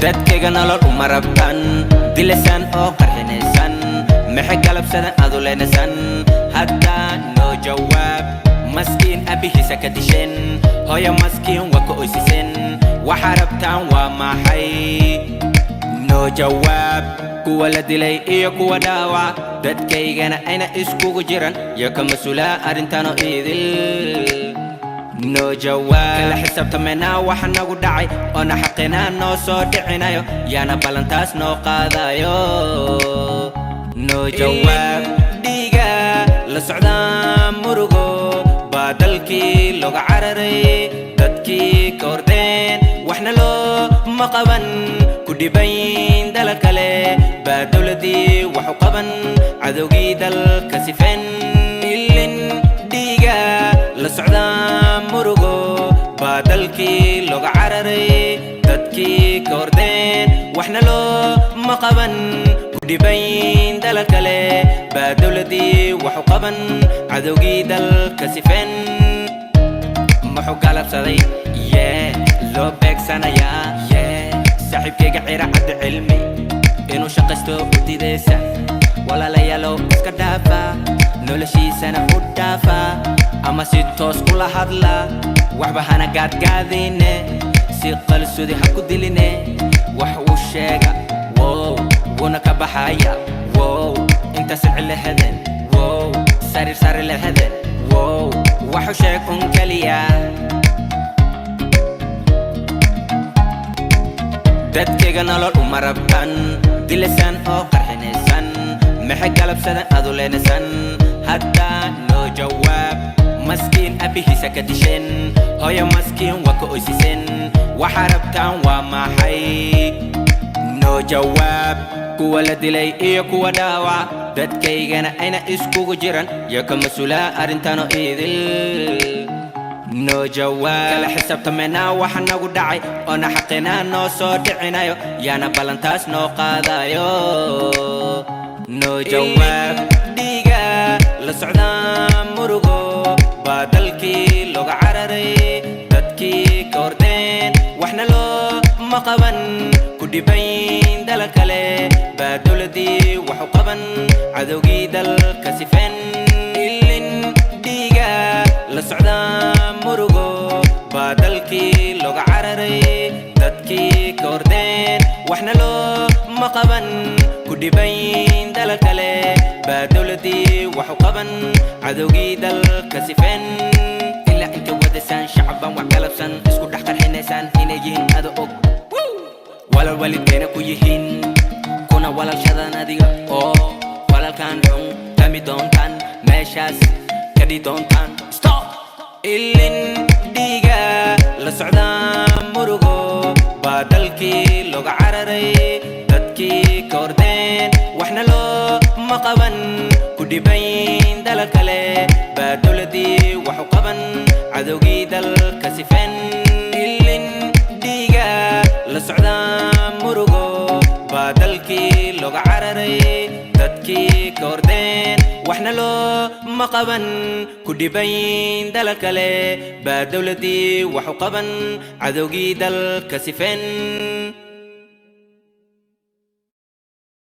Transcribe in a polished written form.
dadkayga nolol uma rabtan dilasan oo qarxinaysan maxay galabsadan adu leenasan haddaa noo jawaab maskiin abihiisa ka disheen hooyo maskiin waa ka oysiseen waxa rabtaan waa maxay noo jawaab kuwa la dilay iyo kuwa dhaawac dadkaygana ayna iskugu jiran iyo ka mas-uulaa arrintanoo idil noo jawaab kala xisaabtameenaa waxa nagu dhacay oona xaqinaa noo soo dhicinayo yaana ballantaas noo qaadayo noo jawaab dhiiga la socdaa murugo baa dalkii looga cararay dadkii ka ordeen waxna loo ma qaban ku dhibayn dala kale baa dowladii waxu qaban cadowgii dalka sifeen ilin dhiiga la socdaa murugo baa dalkii looga cararay dadkii ka ordeen waxna loo ma qaban ku dhibayn dala kale baa dowladii waxu qaban cadowgii dalka sifeen muxuu galabsaday yee loo beegsanayaa yee saaxiibkayga cira cabdi cilmi inuu shaqaysto u didaysa walaalayaalow iska dhaafa noloshiisana u dhaafa ama si toos kula hadla waxba hana gaadgaadayne si qalsudi ha ku diline wax uu sheega wow wuuna ka baxaya wow inta silci lahadeen wow sariir lahadeen wow waxu sheeg un kaliya dadkayga nolol uma rabtan dilasan oo qarxinaysan maxay galabsadan adu leenasan haddaa noo jawaab maskiin abihiisa ka disheen hooyo maskiin waa ka oysiseen waxa rabtaan waa maxay noo jawaab kuwa la dilay iyo kuwa dhaawac dadkaygana ayna iskugu jiran iyo ka mas-uulaa arrintanoo idil noo jawaab kala xisaabtameenaa waxa nagu dhacay oona xaqinaa noo soo dhicinayo yaana ballantaas noo qaadayo noo jawaab dhiiga la socdaa murugo baa dalkii looga cararay dadkii ka ordeen waxna loo ma qaban ku dhibayn dala kale baa dowladii waxu qaban cadowgii dalka sifeen ilin dhiiga la socdaa murugo baa dalkii looga cararay dadkii ka ordeen waxna loo ma qaban ku dhibayn dala kale baa dowladii waxu qaban cadowgii dalka sifeen ilaa inta wadasaan shacban wax galabsan isku dhex qarxinaysaan inay yihiin ada og walal walidkeena ku yihiin kuna walaalshadan adiga oo walaalkan xun tami doontaan meeshaas kadhi doontaan stop ilin dhiiga la socdaa murugo baa dalkii looga cararay dadkii ka ordeen waxna loo ma qaban ku dhibayn dala kale baa dowladii waxu qaban cadowgii dalka sifeen ilin dhiiga la socdaa murugo baa dalkii looga cararay dadkii ka ordeen waxna loo ma qaban ku dhibayn dala kale baa dowladii waxu qaban cadowgii dalka sifeen